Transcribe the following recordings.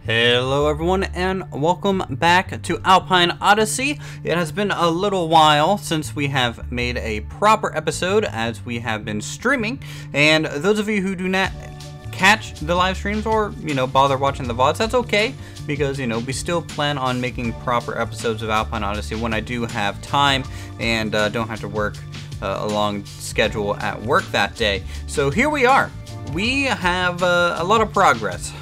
Hello everyone and welcome back to Alpine Odyssey. It has been a little while since we have made a proper episode as we have been streaming, and those of you who do not catch the live streams or bother watching the VODs, that's okay, because we still plan on making proper episodes of Alpine Odyssey when I do have time and don't have to work a long schedule at work that day. So here we are. We have a lot of progress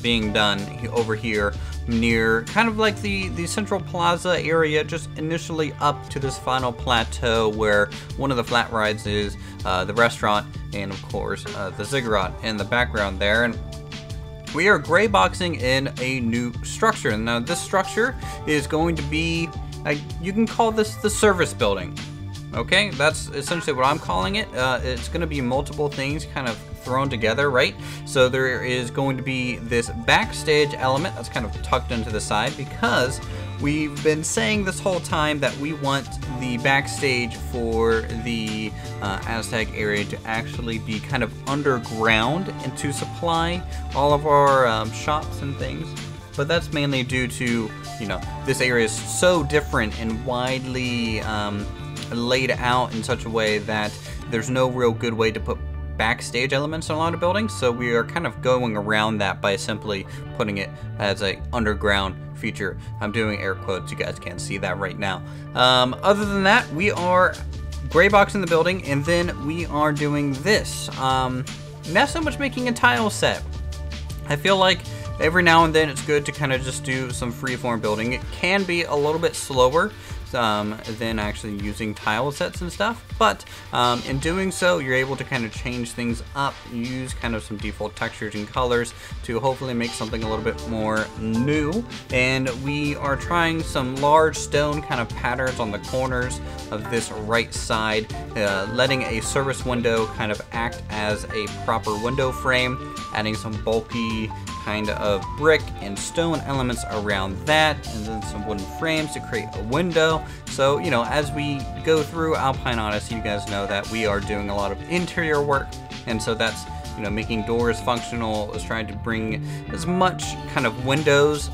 being done over here near kind of like the central plaza area, just initially up to this final plateau where one of the flat rides is the restaurant, and of course the ziggurat in the background there. And we are gray boxing in a new structure. Now this structure is going to be, you can call this the service building. Okay, that's essentially what I'm calling it. It's going to be multiple things kind of thrown together, right? So there is going to be this backstage element that's kind of tucked into the side, because we've been saying this whole time that we want the backstage for the Aztec area to actually be kind of underground and to supply all of our shops and things. But that's mainly due to, this area is so different and widely laid out in such a way that there's no real good way to put backstage elements in a lot of buildings, so we are kind of going around that by simply putting it as a underground feature. I'm doing air quotes, you guys can't see that right now. Other than that, we are gray boxing the building, and then we are doing this. Not so much making a tile set. I feel like every now and then it's good to kind of just do some freeform building. It can be a little bit slower than actually using tile sets and stuff, but in doing so you're able to kind of change things up, use kind of some default textures and colors to hopefully make something a little bit more new. And we are trying some large stone kind of patterns on the corners of this right side, letting a service window kind of act as a proper window frame, adding some bulky kind of brick and stone elements around that, and then some wooden frames to create a window. So, as we go through Alpine Odyssey, you guys know that we are doing a lot of interior work, and so that's, making doors functional, is trying to bring as much kind of windows,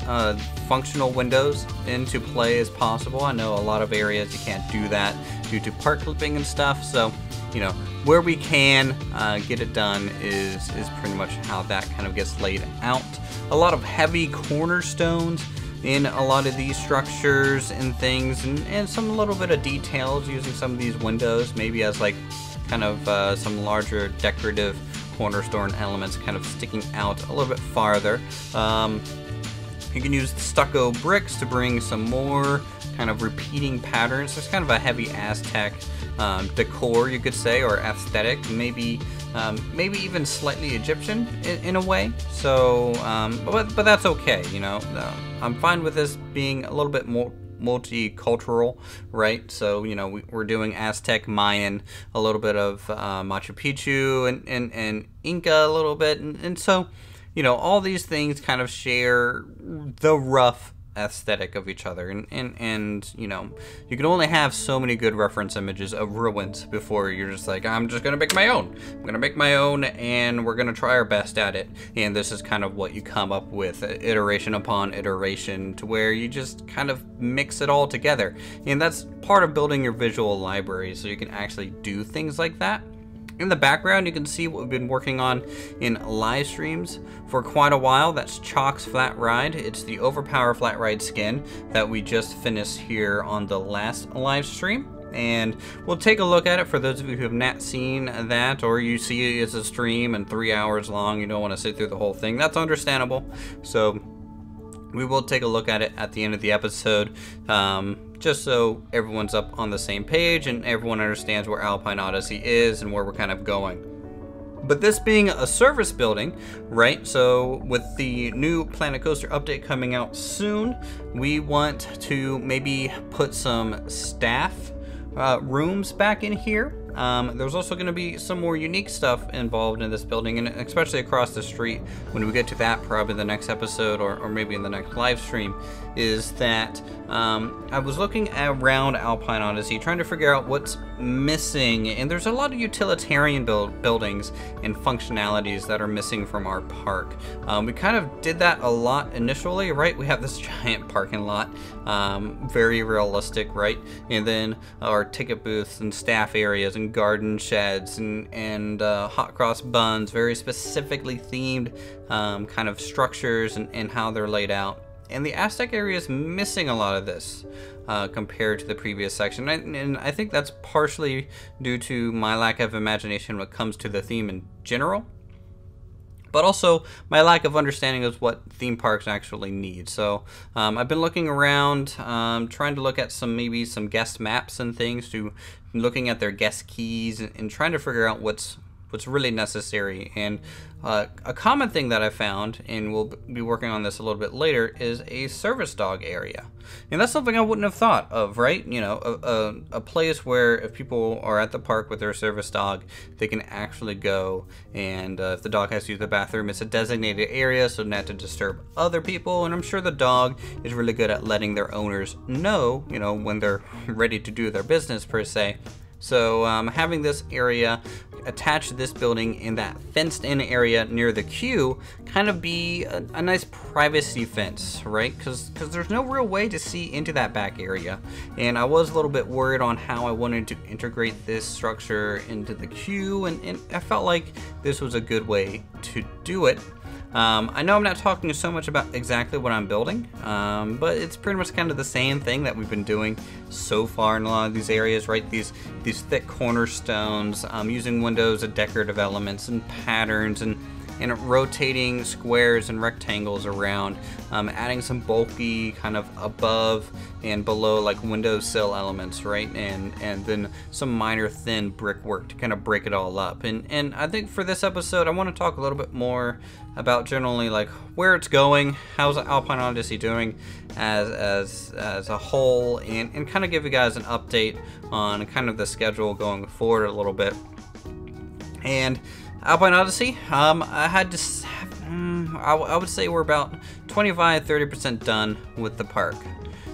functional windows into play as possible. I know a lot of areas you can't do that due to part clipping and stuff, so where we can get it done is pretty much how that kind of gets laid out. A lot of heavy cornerstones in a lot of these structures and things, and some little bit of details using some of these windows, maybe as like kind of some larger decorative cornerstone elements kind of sticking out a little bit farther. You can use the stucco bricks to bring some more kind of repeating patterns. There's kind of a heavy Aztec decor, you could say, or aesthetic, maybe even slightly Egyptian in a way. So, but that's okay, I'm fine with this being a little bit more multicultural, right? So, we're doing Aztec, Mayan, a little bit of Machu Picchu, and Inca a little bit, and so, all these things kind of share the rough aesthetic of each other, and you can only have so many good reference images of ruins before you're just like, I'm just gonna make my own. I'm gonna make my own, and we're gonna try our best at it. And this is kind of what you come up with, iteration upon iteration, to where you just kind of mix it all together. And that's part of building your visual library, so you can actually do things like that. In the background, you can see what we've been working on in live streams for quite a while. That's Chalk's Flat Ride. It's the Overpower Flat Ride skin that we just finished here on the last live stream. And we'll take a look at it for those of you who have not seen that, or you see it as a stream and 3 hours long, you don't want to sit through the whole thing. That's understandable. So we will take a look at it at the end of the episode, just so everyone's up on the same page and everyone understands where Alpine Odyssey is and where we're kind of going. But this being a service building, right, so with the new Planet Coaster update coming out soon, we want to maybe put some staff rooms back in here, There's also going to be some more unique stuff involved in this building, and especially across the street when we get to that, probably the next episode or maybe in the next live stream, is that I was looking around Alpine Odyssey trying to figure out what's missing, and there's a lot of utilitarian buildings and functionalities that are missing from our park. We kind of did that a lot initially, right? We have this giant parking lot, very realistic, right? And then our ticket booths and staff areas and garden sheds and hot cross buns, very specifically themed kind of structures and how they're laid out. And the Aztec area is missing a lot of this compared to the previous section. And I think that's partially due to my lack of imagination when it comes to the theme in general, but also my lack of understanding of what theme parks actually need. So I've been looking around, trying to look at maybe some guest maps and things, looking at their guest keys and trying to figure out what's really necessary. And a common thing that I found, and we'll be working on this a little bit later, is a service dog area. And that's something I wouldn't have thought of, right? You know, a place where if people are at the park with their service dog, they can actually go, and if the dog has to use the bathroom, it's a designated area so not to disturb other people. And I'm sure the dog is really good at letting their owners know, you know, when they're ready to do their business per se. So having this area attached to this building in that fenced-in area near the queue kind of be a nice privacy fence, right? Because there's no real way to see into that back area. And I was a little bit worried on how I wanted to integrate this structure into the queue, and I felt like this was a good way to do it. I know I'm not talking so much about exactly what I'm building, but it's pretty much kind of the same thing that we've been doing so far in a lot of these areas, right? These thick cornerstones, using windows as decorative elements and patterns, and rotating squares and rectangles around, adding some bulky kind of above and below like windowsill elements, right? And then some minor thin brickwork to kind of break it all up. And I think for this episode, I want to talk a little bit more about generally like where it's going, how's Alpine Odyssey doing as a whole, and kind of give you guys an update on kind of the schedule going forward a little bit. And Alpine Odyssey, I would say we're about 25-30% done with the park.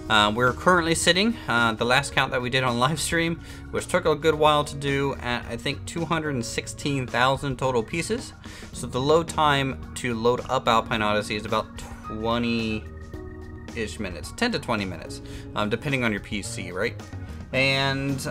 We're currently sitting, the last count that we did on live stream, which took a good while to do, at I think 216,000 total pieces. So the load time to load up Alpine Odyssey is about 20-ish minutes, 10 to 20 minutes, depending on your PC, right? And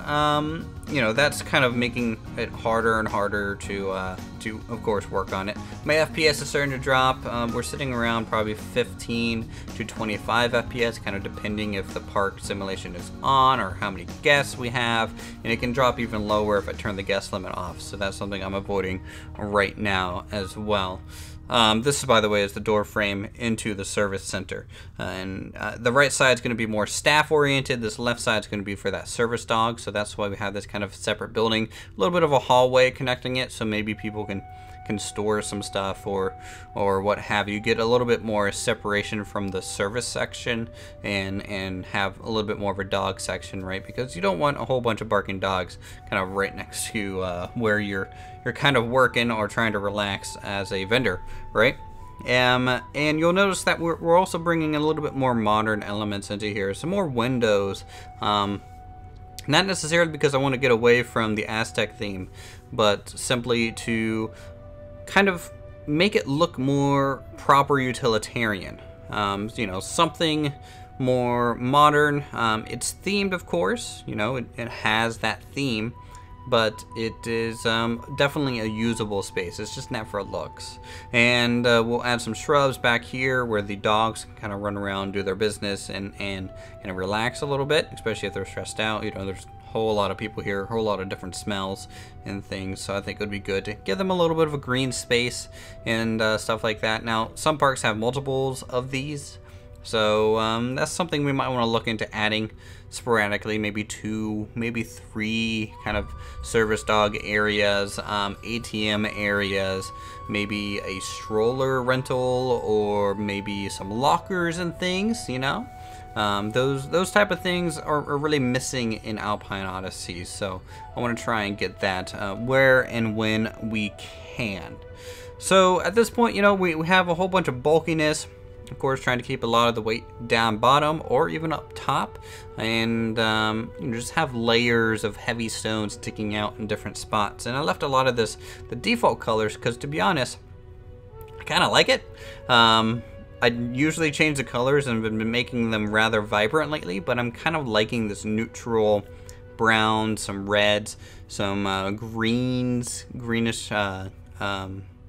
you know, that's kind of making it harder and harder to of course work on it. My FPS is starting to drop. We're sitting around probably 15 to 25 FPS, kind of depending if the park simulation is on or how many guests we have, and it can drop even lower if I turn the guest limit off. So that's something I'm avoiding right now as well. This, by the way, is the door frame into the service center. And the right side is going to be more staff-oriented. This left side is going to be for that service dog. So that's why we have this kind of separate building. A little bit of a hallway connecting it, so maybe people can store some stuff or what have you. Get a little bit more separation from the service section and have a little bit more of a dog section, right? Because you don't want a whole bunch of barking dogs kind of right next to where you're kind of working or trying to relax as a vendor, right? And you'll notice that we're also bringing a little bit more modern elements into here, some more windows. Not necessarily because I want to get away from the Aztec theme, but simply to kind of make it look more proper utilitarian. You know, something more modern. It's themed, of course, you know, it has that theme, but it is definitely a usable space. It's just not for looks. And we'll add some shrubs back here where the dogs can kind of run around, do their business, and relax a little bit, especially if they're stressed out. You know, there's a whole lot of people here, a whole lot of different smells and things, so I think it would be good to give them a little bit of a green space and stuff like that. Now, some parks have multiples of these, so that's something we might want to look into adding sporadically, maybe 2, maybe 3 kind of service dog areas, ATM areas, maybe a stroller rental, or maybe some lockers and things, you know. Those type of things are really missing in Alpine Odyssey, so I want to try and get that where and when we can. So at this point, you know, we have a whole bunch of bulkiness. Of course, trying to keep a lot of the weight down bottom or even up top, and you just have layers of heavy stones sticking out in different spots. And I left a lot of this the default colors because, to be honest, I kind of like it. I usually change the colors and have been making them rather vibrant lately, but I'm kind of liking this neutral brown, some reds, some greenish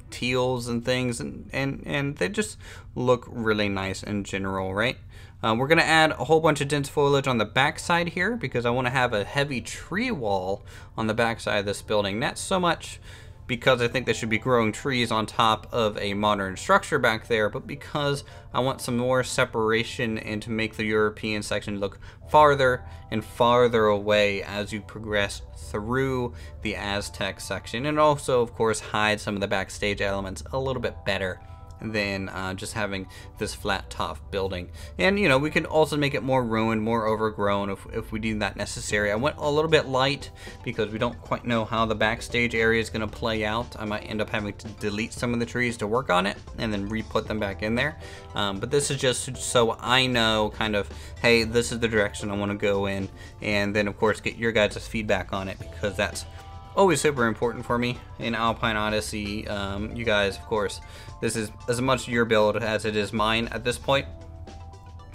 teals and things, and they just look really nice in general, right? We're gonna add a whole bunch of dense foliage on the back side here because I want to have a heavy tree wall on the back side of this building. Not so much because I think there should be growing trees on top of a modern structure back there, but because I want some more separation and to make the European section look farther and farther away as you progress through the Aztec section, and also, of course, hide some of the backstage elements a little bit better than just having this flat top building. And you know, we can also make it more ruined, more overgrown if we deem that necessary. I went a little bit light because we don't quite know how the backstage area is going to play out. I might end up having to delete some of the trees to work on it and then re-put them back in there, but this is just so I know kind of, hey, this is the direction I want to go in, and then of course get your guys' feedback on it, because that's always super important for me in Alpine Odyssey. You guys, of course, this is as much your build as it is mine at this point.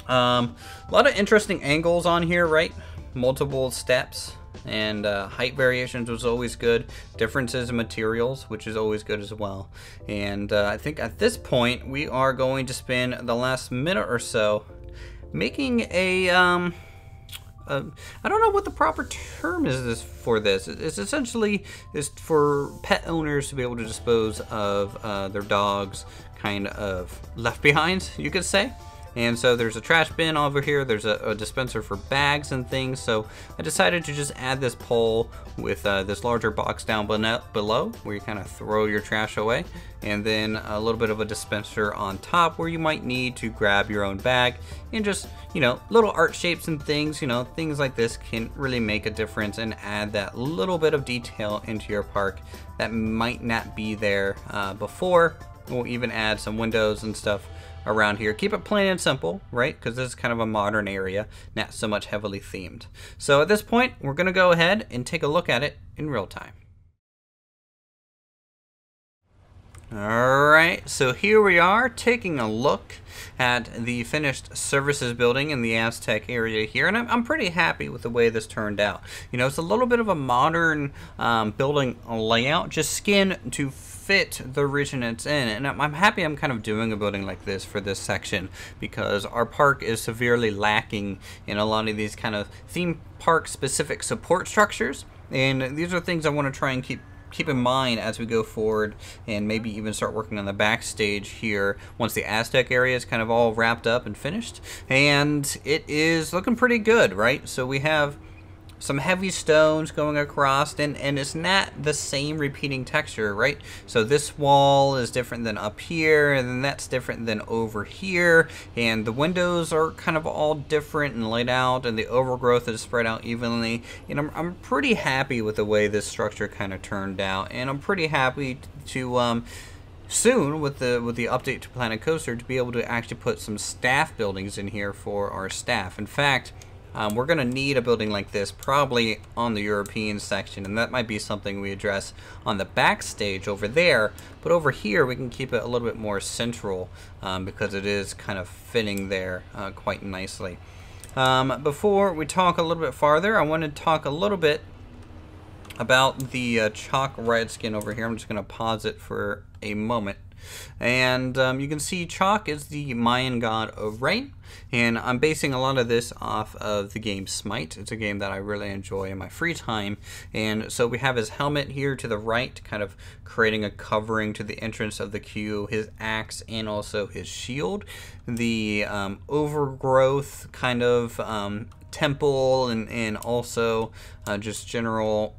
A lot of interesting angles on here, right? Multiple steps and height variations was always good. Differences in materials, which is always good as well. And I think at this point we are going to spend the last minute or so making a I don't know what the proper term is for this. It's essentially is for pet owners to be able to dispose of their dogs kind of left behind, you could say. And so there's a trash bin over here, there's a dispenser for bags and things, so I decided to just add this pole with this larger box down below where you kind of throw your trash away, and then a little bit of a dispenser on top where you might need to grab your own bag, and just, you know, little art shapes and things, you know, things like this can really make a difference and add that little bit of detail into your park that might not be there before. We'll even add some windows and stuff around here. Keep it plain and simple, right? Because this is kind of a modern area, not so much heavily themed. So at this point, we're going to go ahead and take a look at it in real time. Alright, so here we are taking a look at the finished services building in the Aztec area here, and I'm pretty happy with the way this turned out. You know, it's a little bit of a modern building layout, just skinned to fit the region it's in, and I'm happy I'm kind of doing a building like this for this section, because our park is severely lacking in a lot of these kind of theme park specific support structures, and these are things I want to try and keep in mind as we go forward, and maybe even start working on the backstage here once the Aztec area is kind of all wrapped up and finished. And it is looking pretty good, right? So we have some heavy stones going across, and it's not the same repeating texture, right? So this wall is different than up here, and then that's different than over here, and the windows are kind of all different and laid out, and the overgrowth is spread out evenly. And I'm pretty happy with the way this structure kind of turned out, and I'm pretty happy to soon with the update to Planet Coaster to be able to actually put some staff buildings in here for our staff. In fact, we're going to need a building like this probably on the European section, and that might be something we address on the backstage over there. But over here we can keep it a little bit more central because it is kind of fitting there quite nicely. Before we talk a little bit farther, I want to talk a little bit about the chalk redskin over here. I'm just going to pause it for a moment. And you can see chalk is the Mayan god of rain, and I'm basing a lot of this off of the game Smite. It's a game that I really enjoy in my free time, and so we have his helmet here to the right, kind of creating a covering to the entrance of the queue, his axe, and also his shield. The overgrowth kind of temple, and also just general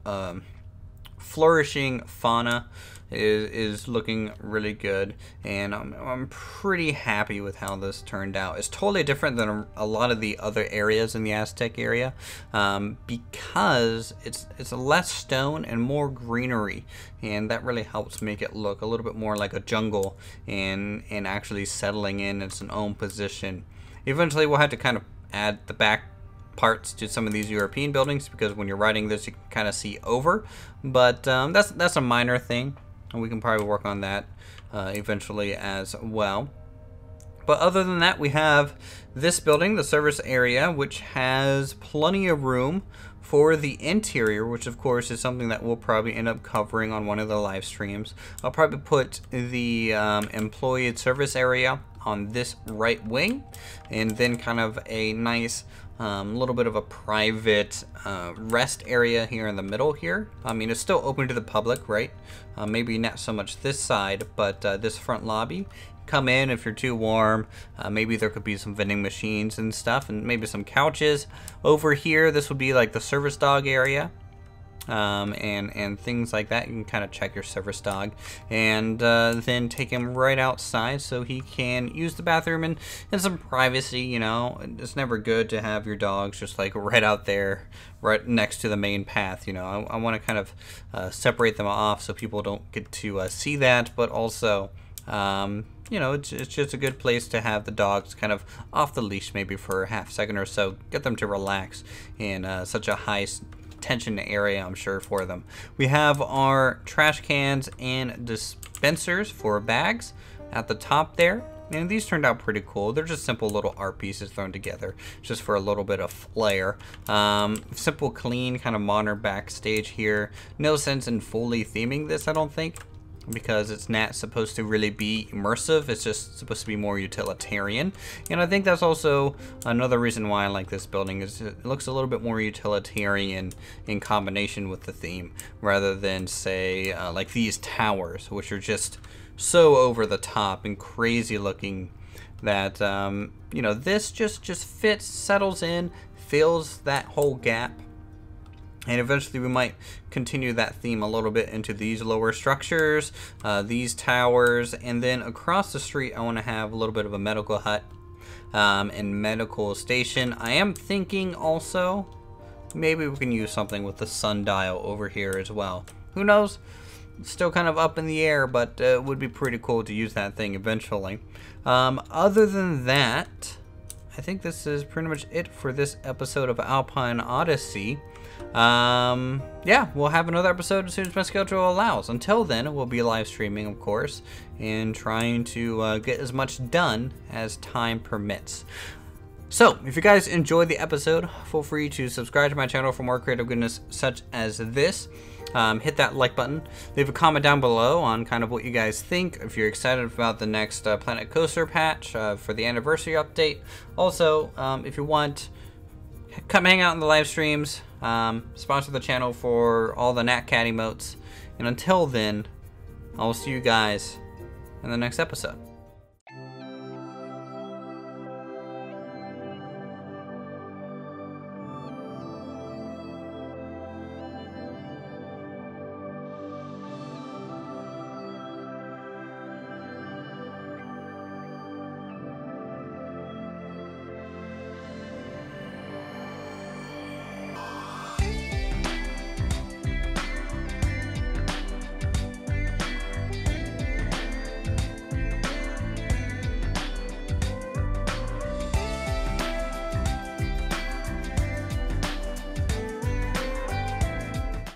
flourishing fauna is looking really good, and I'm pretty happy with how this turned out. It's totally different than a lot of the other areas in the Aztec area, because it's less stone and more greenery, and that really helps make it look a little bit more like a jungle and actually settling in its own position. Eventually we'll have to kind of add the back parts to some of these European buildings, because when you're riding this you can kind of see over, but that's a minor thing, and we can probably work on that eventually as well. But other than that, we have this building, the service area, which has plenty of room for the interior, which of course is something that we'll probably end up covering on one of the live streams. I'll probably put the employee service area on this right wing, and then kind of a nice little bit of a private rest area here in the middle here. I mean, it's still open to the public, right? Maybe not so much this side, but this front lobby. Come in if you're too warm. Maybe there could be some vending machines and stuff, and maybe some couches. Over here, this would be like the service dog area. And things like that. You can kind of check your service dog, and then take him right outside so he can use the bathroom and some privacy. You know, it's never good to have your dogs just like right out there, right next to the main path. You know, I want to kind of separate them off so people don't get to see that, but also you know, it's just a good place to have the dogs kind of off the leash, maybe for a half second or so, get them to relax in such a high tension area, I'm sure, for them. We have our trash cans and dispensers for bags at the top there, and these turned out pretty cool. They're just simple little art pieces thrown together just for a little bit of flair. Simple, clean, kind of modern backstage here. No sense in fully theming this, I don't think, because it's not supposed to really be immersive. It's just supposed to be more utilitarian, and I think that's also another reason why I like this building, is it looks a little bit more utilitarian in combination with the theme, rather than say like these towers, which are just so over the top and crazy looking that you know, this just fits, settles in, fills that whole gap. And eventually we might continue that theme a little bit into these lower structures, these towers, and then across the street I want to have a little bit of a medical hut and medical station. I am thinking also maybe we can use something with the sundial over here as well. Who knows? It's still kind of up in the air, but it would be pretty cool to use that thing eventually. Other than that, I think this is pretty much it for this episode of Alpine Odyssey. Yeah, we'll have another episode as soon as my schedule allows. Until then, we'll be live streaming, of course, and trying to get as much done as time permits. So, if you guys enjoyed the episode, feel free to subscribe to my channel for more creative goodness such as this. Hit that like button. Leave a comment down below on kind of what you guys think. If you're excited about the next Planet Coaster patch for the anniversary update. Also, if you want, come hang out in the live streams. Sponsor the channel for all the Nat Cat emotes. And until then, I will see you guys in the next episode.